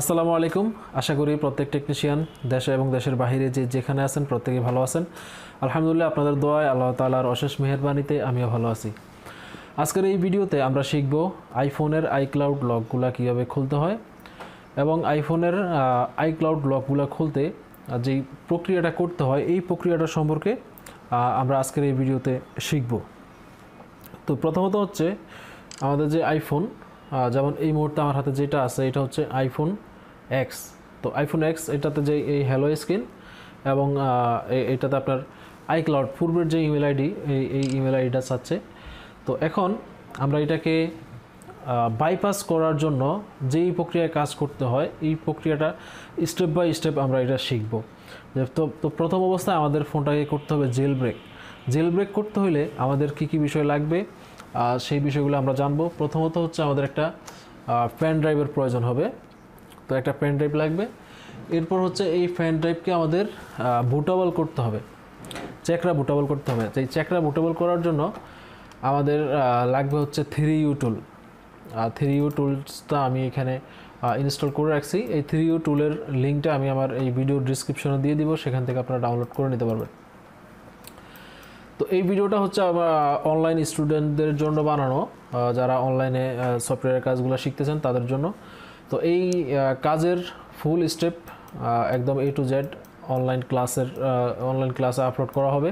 আসসালামু আলাইকুম। আশা করি প্রত্যেক টেকনিশিয়ান দেশে এবং দেশের বাইরে যেখানে আছেন প্রত্যেকেই ভালো আছেন। আলহামদুলিল্লাহ, আপনাদের দোয়ায় আল্লাহ তাআলার অশেষ মেহেরবানিতে আমিও ভালো আছি। আজকের এই ভিডিওতে আমরা শিখব আইফোনের আইক্লাউড লকগুলা কীভাবে খুলতে হয় এবং আইফোনের আইক্লাউড লকগুলা খুলতে যেই প্রক্রিয়াটা করতে হয় এই প্রক্রিয়াটা সম্পর্কে আমরা আজকের এই ভিডিওতে শিখব। তো প্রথমত হচ্ছে আমাদের যে আইফোন, যেমন এই মুহূর্তে আমার হাতে যেটা আছে এটা হচ্ছে আইফোন এক্স। তো আইফোন এক্স এটাতে যে এই হ্যালো স্ক্রিন এবং এটাতে আপনার আইক্লাউড পূর্বের যে ইমেল আইডি এই ইমেল আইডিটা চাচ্ছে। তো এখন আমরা এটাকে বাইপাস করার জন্য যেই প্রক্রিয়ায় কাজ করতে হয় এই প্রক্রিয়াটা স্টেপ বাই স্টেপ আমরা এটা শিখব। তো প্রথম অবস্থায় আমাদের ফোনটাকে করতে হবে জেল ব্রেক করতে হলে আমাদের কি বিষয় লাগবে সেই বিষয়গুলো আমরা জানবো। প্রথমত হচ্ছে আমাদের একটা পেন ড্রাইভের প্রয়োজন হবে। তো একটা পেন ড্রাইভ লাগবে। এরপর হচ্ছে এই পেন ড্রাইভকে আমাদের বুটেবল করতে হবে, চ্যাকরা বুটেবল করতে হবে। তো এই চ্যাকরা বুটেবল করার জন্য আমাদের লাগবে হচ্ছে 3U টুল। 3U টুলসটা আমি এখানে ইনস্টল করে রাখছি। এই 3U টুলের লিঙ্কটা আমি আমার এই ভিডিও ডিসক্রিপশনে দিয়ে দিব, সেখান থেকে আপনারা ডাউনলোড করে নিতে পারবেন। তো এই ভিডিওটা হচ্ছে অনলাইন স্টুডেন্টদের জন্য বানানো, যারা অনলাইনে সফটওয়্যারের কাজগুলো শিখতেছেন তাদের জন্য। তো এই কাজের ফুল স্টেপ একদম A to Z অনলাইন ক্লাসে আপলোড করা হবে।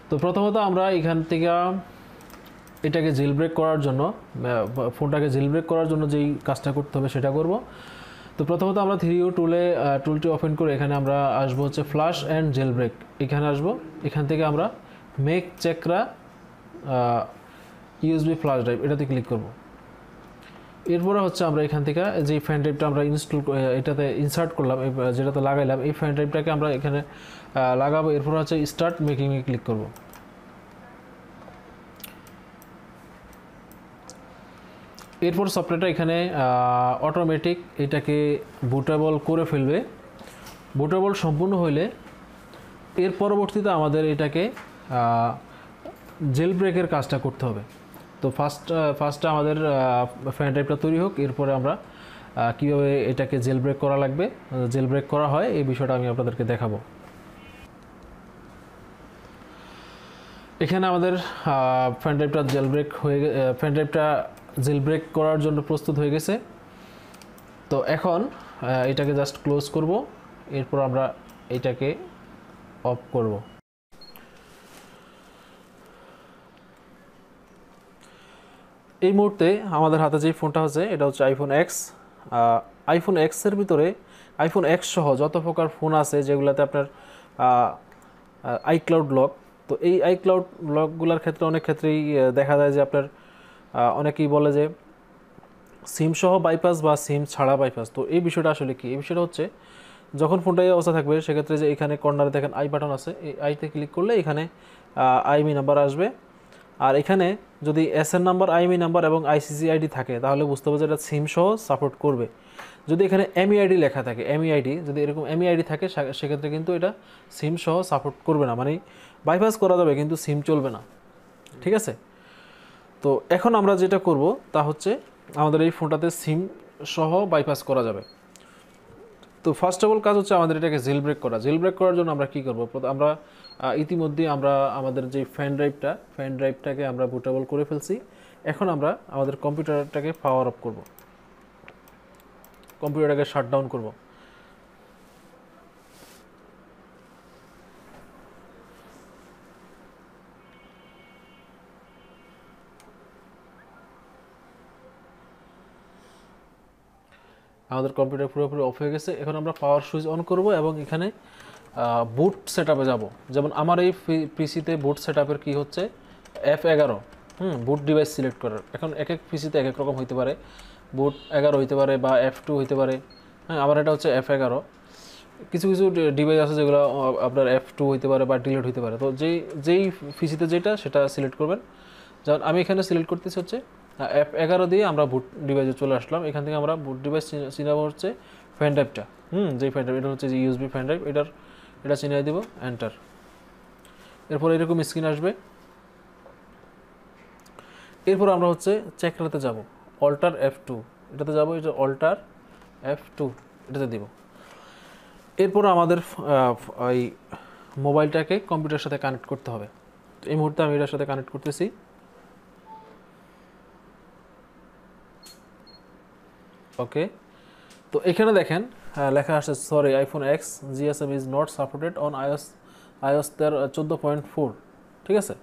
তো প্রথমত আমরা এখান থেকে এটাকে জেলব্রেক করার জন্য, ফোনটাকে জেলব্রেক করার জন্য যেই কাজটা করতে হবে সেটা করব। তো প্রথমত আমরা 3U টুলটি ওপেন করে এখানে আমরা আসবো হচ্ছে ফ্ল্যাশ অ্যান্ড জেলব্রেক। এখানে আসবো, এখান থেকে আমরা মেক চ্যাকরা USB ফ্ল্যাশ ড্রাইভ এটাতে ক্লিক করব। এরপরে হচ্ছে আমরা এখান থেকে যে পেন ড্রাইভটা আমরা এটাতে ইনসার্ট করলাম, যেটাতে লাগাইলাম, এই পেন ড্রাইভটাকে আমরা এখানে লাগাবো। এরপর হচ্ছে স্টার্ট মেকিংয়ে ক্লিক করব। এরপর সফটওয়্যারটা এখানে অটোমেটিক এটাকে বুটেবল করে ফেলবে। বুটেবল সম্পূর্ণ হইলে এর পরবর্তীতে আমাদের এটাকে জেল ব্রেকের কাজটা করতে হবে। তো ফার্স্টে আমাদের পেন ড্রাইভটা তৈরি হোক, এরপরে আমরা কীভাবে এটাকে জেল ব্রেক করা লাগবে, জেল ব্রেক করা হয় এই বিষয়টা আমি আপনাদেরকে দেখাবো। এখানে আমাদের পেন ড্রাইভটা জেল ব্রেক করার জন্য প্রস্তুত হয়ে গেছে। তো এখন এটাকে জাস্ট ক্লোজ করব, এরপর আমরা এটাকে অফ করব। এই মুহূর্তে আমাদের হাতে যে ফোনটা আছে এটা হচ্ছে আইফোন এক্স। আইফোন এক্সের ভিতরে আইফোন এক্স সহ যত প্রকার ফোন আছে যেগুলোতে আপনার আইক্লাউড লক, তো এই আইক্লাউড লকগুলোর ক্ষেত্রে অনেক ক্ষেত্রেই দেখা যায় যে আপনার অনেকেই বলে যে সিম সহ বাইপাস বা সিম ছাড়া বাইপাস। তো এই বিষয়টা আসলে কি? এই বিষয়টা হচ্ছে যখন ফোনটা এই অবস্থা থাকবে সেক্ষেত্রে যে এখানে কর্নারে দেখেন আই বাটন আছে, এই আইতে ক্লিক করলে এখানে আইএমই নাম্বার আসবে। আর এখানে যদি এসএন নাম্বার, আইএমই নাম্বার এবং আইসিসি আইডি থাকে তাহলে বুঝতে হবে যে এটা সিম সহ সাপোর্ট করবে। যদি এখানে এমইআইডি লেখা থাকে, যদি এরকম এমইআইডি থাকে সেক্ষেত্রে কিন্তু এটা সিম সহ সাপোর্ট করবে না, মানে বাইপাস করা যাবে কিন্তু সিম চলবে না। ঠিক আছে? তো এখন আমরা যেটা করব তা হচ্ছে আমাদের এই ফোনটাতে সিম সহ বাইপাস করা যাবে। তো ফার্স্ট অফ অল কাজ হচ্ছে আমাদের এটাকে জেল ব্রেক করার জন্য আমরা কি করব? আমরা ইতিমধ্যে আমাদের যে পেন ড্রাইভটাকে আমরা বুটেবল করে ফেলছি। এখন আমরা আমাদের কম্পিউটারটাকে পাওয়ার অফ করব, কম্পিউটারটাকে শাটডাউন করব। আমাদের কম্পিউটার পুরোপুরি অফ হয়ে গেছে। এখন আমরা পাওয়ার সুইচ অন করব এবং এখানে বুট সেটআপে যাব। যেমন আমার এই পিসিতে বুট সেটআপের কি হচ্ছে F11 বুট ডিভাইস সিলেক্ট করার। এখন এক এক পিসিতে এক এক রকম হইতে পারে, বুট 11 হইতে পারে বা F2 হইতে পারে। হ্যাঁ, আমার এটা হচ্ছে F11। কিছু ডিভাইস আছে যেগুলো আপনার F2 হইতে পারে বা ডিলিট হইতে পারে। তো যেই পিসিতে সেটা সিলেক্ট করবেন। যেমন আমি এখানে সিলেক্ট করতেছি হচ্ছে F11 দিয়ে আমরা বুট ডিভাইসে চলে আসলাম। এখান থেকে আমরা বুট ডিভাইস চিনাবো হচ্ছে পেন ড্রাইভটা, যেই পেন ড্রাইভ এটা হচ্ছে যে USB পেন ড্রাইভ, এটা চিনিয়ে দিব, এন্টার। এরপর এরকম স্ক্রিন আসবে। এরপর আমরা হচ্ছে চ্যাকরাতে যাব, অল্টার F2 এটাতে যাব। এটা অল্টার F2 এটাতে দিব। এরপর আমাদের এই মোবাইলটাকে কম্পিউটারের সাথে কানেক্ট করতে হবে। তো এই মুহূর্তে আমি এটার সাথে কানেক্ট করতেছি। ওকে, তো এখানে দেখেন লেখা আসছে sorry iPhone x GSM is not supported on iOS 14.4, ঠিক আছে,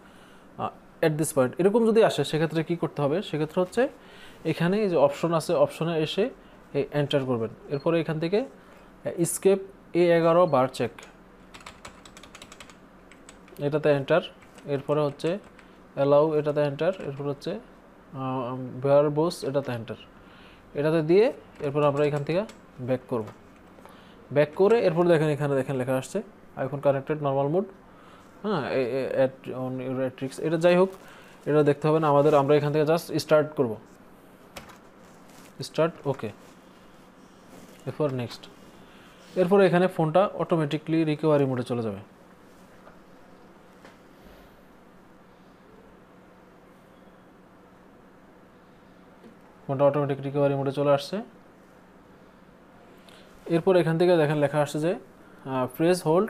এট দিস পয়েন্ট। এরকম যদি আসে সেক্ষেত্রে কী করতে হবে? সেক্ষেত্রে হচ্ছে এখানে যে অপশন আছে, অপশনে এসে এন্টার করবেন। এরপরে এখান থেকে স্কেপ A11 বার চেক এটাতে এন্টার, এরপরে হচ্ছে অ্যালাউ এটাতে এন্টার, এরপর হচ্ছে বেয়ার বোস এটাতে এন্টার, এটাতে দিয়ে এরপর আমরা এখান থেকে ব্যাক করব। ব্যাক করে এরপর দেখেন এখানে দেখেন লেখা আসছে আইফোন কানেক্টেড নর্মাল মোড, হ্যাঁ, অন ইউর ট্রিক্স। এটা যাই হোক, এটা দেখতে হবে না আমাদের। আমরা এখান থেকে জাস্ট স্টার্ট করব, স্টার্ট, ওকে, এরপর নেক্সট। এরপর এখানে ফোনটা অটোমেটিকলি রিকভারি মোডে চলে যাবে। ফোনটা অটোমেটিক রিকভারি মোডে চলে আসছে। এরপর এখান থেকে দেখেন লেখা আসছে যে press hold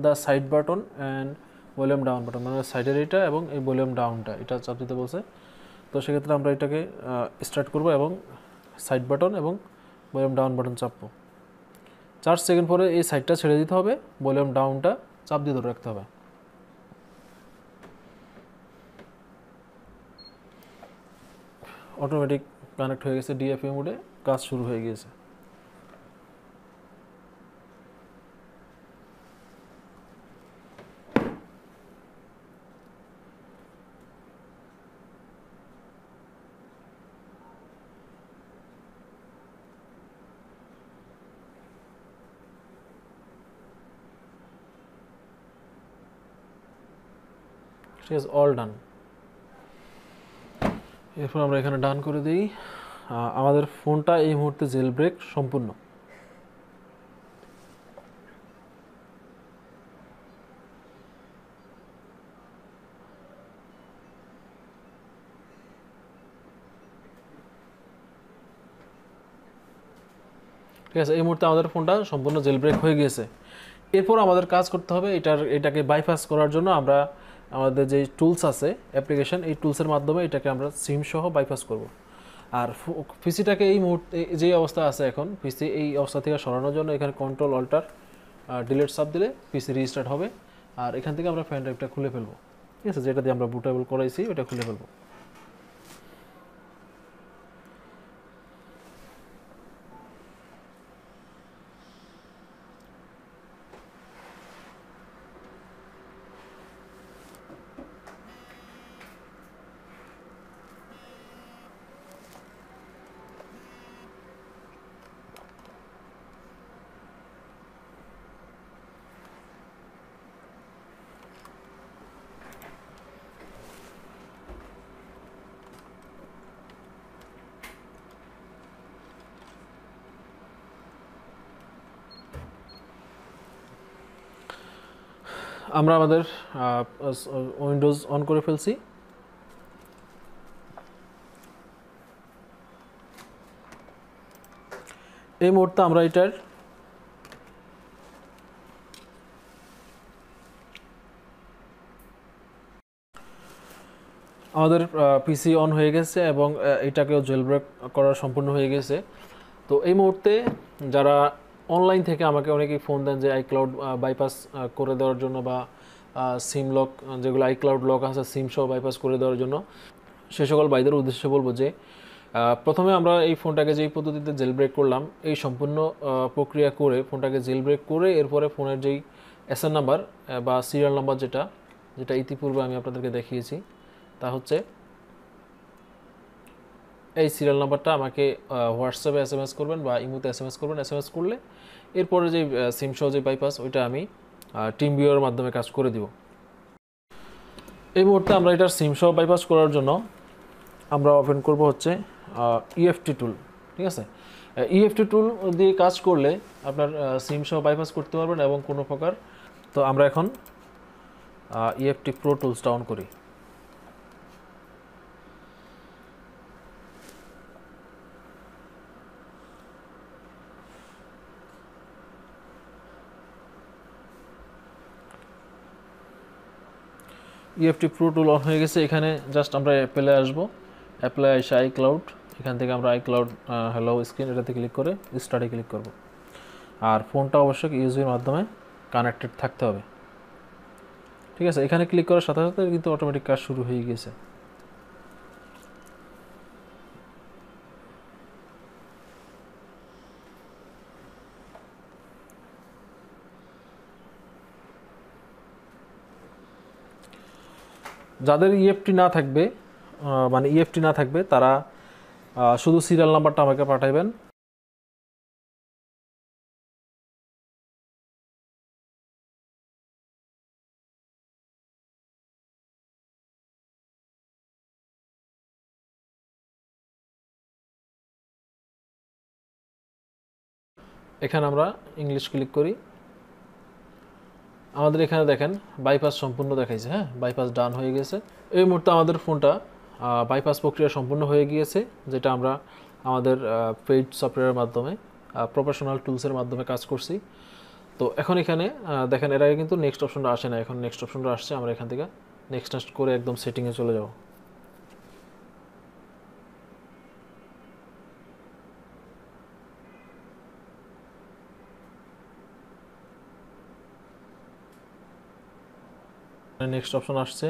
the side button and volume down button, মানে সাইডের এটা এবং এই ভলিউম ডাউনটা এটা চাপ দিতে বলছে। তো সেক্ষেত্রে আমরা এটাকে স্টার্ট করব এবং সাইড বাটন এবং ভলিউম ডাউন বাটন চাপবো। 4 সেকেন্ড পরে এই সাইডটা ছেড়ে দিতে হবে, ভলিউম ডাউনটা চাপ দিয়ে ধরে রাখতে হবে। অটোমেটিক কানেক্ট হয়ে গেছে, ডিএফএ মোডে কাজ শুরু হয়ে গিয়েছে। ঠিক আছে, অল ডান। এরপর আমরা এখানে ডান করে দিই। আমাদের ফোনটা এই মুহূর্তে জেল ব্রেক সম্পূর্ণ। ঠিক আছে, এই মুহূর্তে আমাদের ফোনটা সম্পূর্ণ জেল ব্রেক হয়ে গিয়েছে। এরপর আমাদের কাজ করতে হবে এটাকে বাইপাস করার জন্য আমরা আমাদের যে টুলস আছে অ্যাপ্লিকেশন, এই টুলসের মাধ্যমে এটাকে আমরা সিম সহ বাইপাস করব। আর পিসিটাকে এই মুহূর্তে যে অবস্থা আছে এখন, পিসি এই অবস্থা থেকে সরানোর জন্য এখানে কন্ট্রোল অল্টার ডিলিট সাব দিলে পিসি রিস্টার্ট হবে। আর এখান থেকে আমরা ফ্যান ড্রাইভটা খুলে ফেলবো, ঠিক আছে, যেটা দিয়ে আমরা বুটেবল করাইছি ওটা খুলে ফেলবো। আমরা আমাদের উইন্ডোজ অন করে ফেলছি। এই মুহূর্তে আমরা এটার আমাদের পিসি অন হয়ে গেছে এবং এটাকেও জেলব্রেক করা সম্পূর্ণ হয়ে গেছে। তো এই মুহূর্তে যারা অনলাইন থেকে আমাকে অনেকেই ফোন দেন যে আইক্লাউড বাইপাস করে দেওয়ার জন্য বা সিম লক, যেগুলো আইক্লাউড লক আছে সিম সহ বাইপাস করে দেওয়ার জন্য, সে সকল ভাইদের উদ্দেশ্যে বলবো যে প্রথমে আমরা এই ফোনটাকে যেই পদ্ধতিতে জেলব্রেক করলাম, এই সম্পূর্ণ প্রক্রিয়া করে ফোনটাকে জেলব্রেক করে এরপরে ফোনের যেই এসএন নাম্বার বা সিরিয়াল নাম্বার যেটা ইতিপূর্বে আমি আপনাদেরকে দেখিয়েছি, তা হচ্ছে এই সিরিয়াল নাম্বারটা আমাকে হোয়াটসঅ্যাপে এসএমএস করবেন বা ইমোতে এসএমএস করবেন। এসএমএস করলে এরপরে যে সিম সহ যে বাইপাস ওইটা আমি টিম ভিউয়ের মাধ্যমে কাজ করে দিব। এই মুহূর্তে আমরা এটার সিম সহ বাইপাস করার জন্য আমরা ওপেন করব হচ্ছে ইএফটি টুল, ঠিক আছে। ইএফটি টুল দিয়ে কাজ করলে আপনার সিম সহ বাইপাস করতে পারবেন এবং কোনো প্রকার। তো আমরা এখন ইএফটি প্রো টুলসটা অন করি। ইএফটি প্রো টুল অন হয়ে গেছে। এখানে জাস্ট আমরা অ্যাপেলে আসবো, অ্যাপেলে এসে আইক্লাউড, এখান থেকে আমরা আইক্লাউড হ্যালো স্ক্রিন এটাতে ক্লিক করে স্টার্টে ক্লিক করব। আর ফোনটা অবশ্যই ইউএসবির মাধ্যমে কানেক্টেড থাকতে হবে। ঠিক আছে, এখানে ক্লিক করার সাথে সাথে কিন্তু অটোমেটিক কাজ শুরু হয়ে গেছে। যাদের ইএফটি না থাকবে, মানে ইএফটি না থাকবে, তারা শুধু সিরিয়াল নাম্বারটা আমাকে পাঠাইবেন। এখানে আমরা ইংলিশ ক্লিক করি। আমাদের এখানে দেখেন বাইপাস সম্পূর্ণ দেখাইছে। হ্যাঁ, বাইপাস ডান হয়ে গেছে। এই মুহূর্তে আমাদের ফোনটা বাইপাস প্রক্রিয়া সম্পূর্ণ হয়ে গিয়েছে, যেটা আমরা আমাদের পেইড সফটওয়্যারের মাধ্যমে প্রফেশনাল টুলসের মাধ্যমে কাজ করছি। তো এখন এখানে দেখেন এর আগে কিন্তু নেক্সট অপশনটা আসে না, এখন নেক্সট অপশনটা আসছে। আমরা এখান থেকে নেক্সট করে একদম সেটিংয়ে চলে যাব। নেক্সট অপশন আসছে,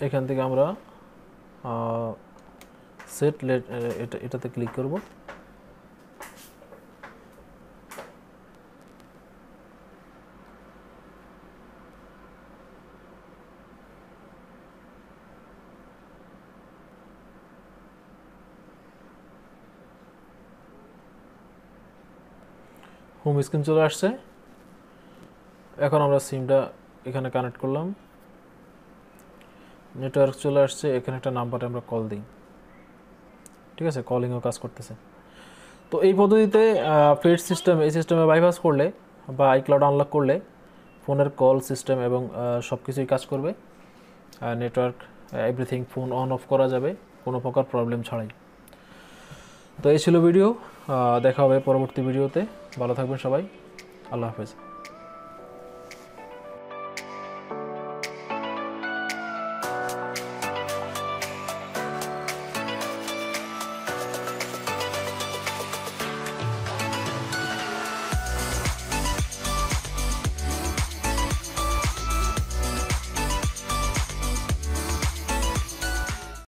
এখান থেকে আমরা সেট এটাতে ক্লিক করব। হোম স্ক্রিন চলে আসছে। এখন আমরা সিমটা এখানে কানেক্ট করলাম, নেটওয়ার্ক চলে আসছে। এখানে একটা নাম্বারে আমরা কল দিই। ঠিক আছে, কলিংও কাজ করতেছে। তো এই পদ্ধতিতে পেড সিস্টেম, এই সিস্টেমে বাইপাস করলে বা আইক্লাউড আনলক করলে ফোনের কল সিস্টেম এবং সব কিছুই কাজ করবে। Network everything phone on of করা যাবে কোনো প্রকার প্রবলেম ছাড়াই। তো এই ছিল ভিডিও, দেখা হবে পরবর্তী ভিডিওতে। ভালো থাকবেন সবাই, আল্লাহ হাফেজ।